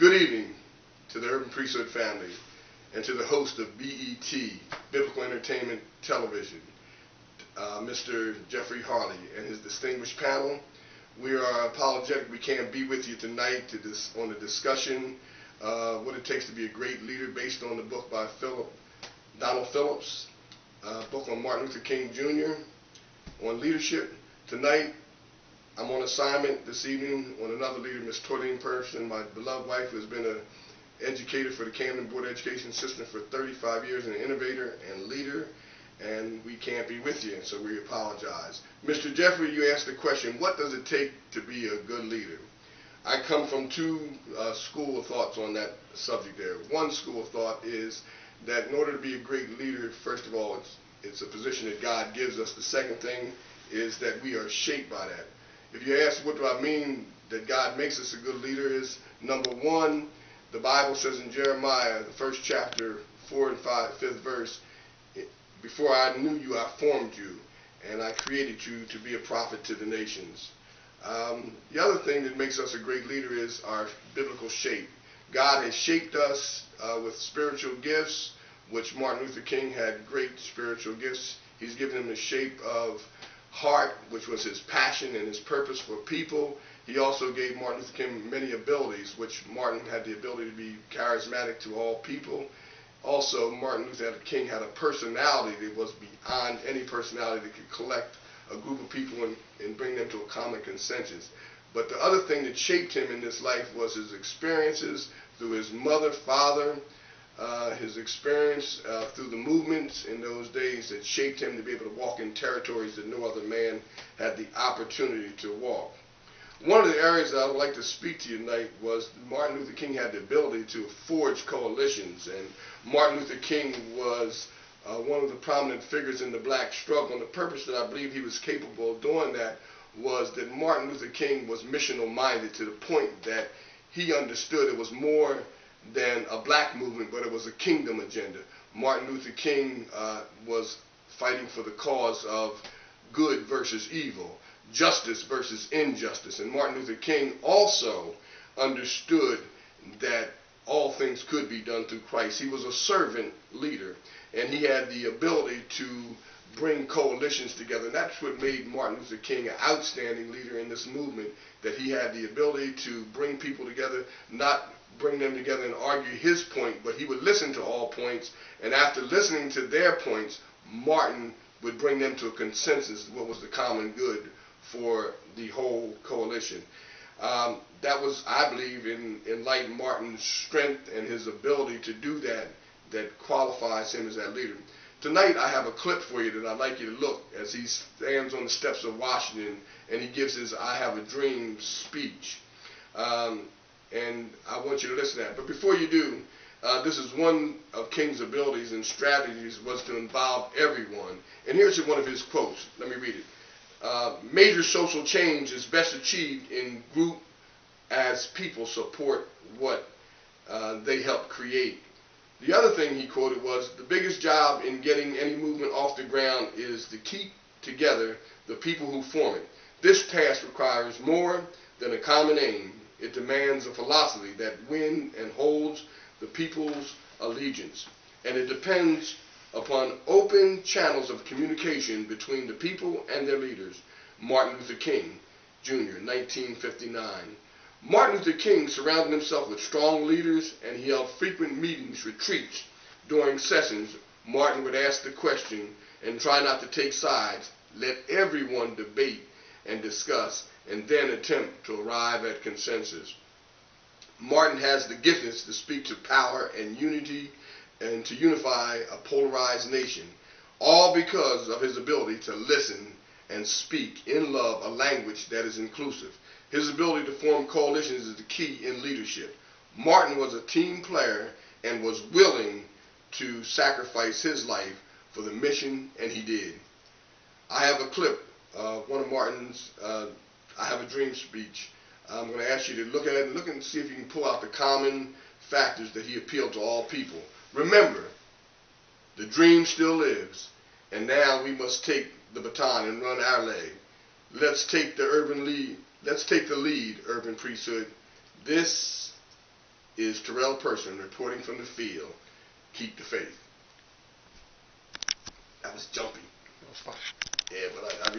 Good evening to the Urban Priesthood family and to the host of BET, Biblical Entertainment Television, Mr. Jeffrey Harley and his distinguished panel. We are apologetic we can't be with you tonight on the discussion what it takes to be a great leader based on the book by Donald Phillips, book on Martin Luther King Jr. on leadership. Tonight, I'm on assignment this evening on another leader, Ms. Toylene Person, my beloved wife, who has been an educator for the Camden Board of Education system for 35 years, an innovator and leader, and we can't be with you, so we apologize. Mr. Jeffrey, you asked the question, what does it take to be a good leader? I come from two school of thoughts on that subject there. One school of thought is that in order to be a great leader, first of all, it's a position that God gives us. The second thing is that we are shaped by that. If you ask what do I mean that God makes us a good leader is, number one, the Bible says in Jeremiah, the first chapter, 4 and 5th verse, before I knew you, I formed you, and I created you to be a prophet to the nations. The other thing that makes us a great leader is our biblical shape. God has shaped us with spiritual gifts, which Martin Luther King had great spiritual gifts. He's given him the shape of heart, which was his passion and his purpose for people. He also gave Martin Luther King many abilities, which Martin had the ability to be charismatic to all people. Also, Martin Luther King had a personality that was beyond any personality that could collect a group of people and bring them to a common consensus. But the other thing that shaped him in this life was his experiences through his mother, father, his experience through the movements in those days that shaped him to be able to walk in territories that no other man had the opportunity to walk. One of the areas that I would like to speak to you tonight was Martin Luther King had the ability to forge coalitions, and Martin Luther King was one of the prominent figures in the black struggle, and the purpose that I believe he was capable of doing that was that Martin Luther King was missional minded to the point that he understood it was more than a black movement, but it was a kingdom agenda. Martin Luther King was fighting for the cause of good versus evil, justice versus injustice, and Martin Luther King also understood that all things could be done through Christ. He was a servant leader, and he had the ability to bring coalitions together, and that's what made Martin Luther King an outstanding leader in this movement, that he had the ability to bring people together, not bring them together and argue his point, but he would listen to all points, and after listening to their points, Martin would bring them to a consensus, what was the common good for the whole coalition. That was, I believe, in Light Martin's strength and his ability to do that, that qualifies him as that leader. Tonight I have a clip for you that I'd like you to look as he stands on the steps of Washington and he gives his I Have a Dream speech. And I want you to listen to that. But before you do, this is one of King's abilities and strategies was to involve everyone. And here's one of his quotes. Let me read it. Major social change is best achieved in group as people support what they help create. The other thing he quoted was, the biggest job in getting any movement off the ground is to keep together the people who form it. This task requires more than a common aim. It demands a philosophy that wins and holds the people's allegiance. And it depends upon open channels of communication between the people and their leaders. Martin Luther King, Jr., 1959. Martin Luther King surrounded himself with strong leaders, and he held frequent meetings, retreats. During sessions, Martin would ask the question and try not to take sides. Let everyone debate and discuss, and then attempt to arrive at consensus. Martin has the giftedness to speak to power and unity and to unify a polarized nation, all because of his ability to listen and speak in love a language that is inclusive. His ability to form coalitions is the key in leadership. Martin was a team player and was willing to sacrifice his life for the mission, and he did. I have a clip of one of Martin's I Have a Dream speech. I'm going to ask you to look at it and look and see if you can pull out the common factors that he appealed to all people. Remember, the dream still lives, and now we must take the baton and run our leg. Let's take the lead, urban priesthood. This is Terrell Person reporting from the field. Keep the faith. That was jumpy. That was fun. Yeah, but I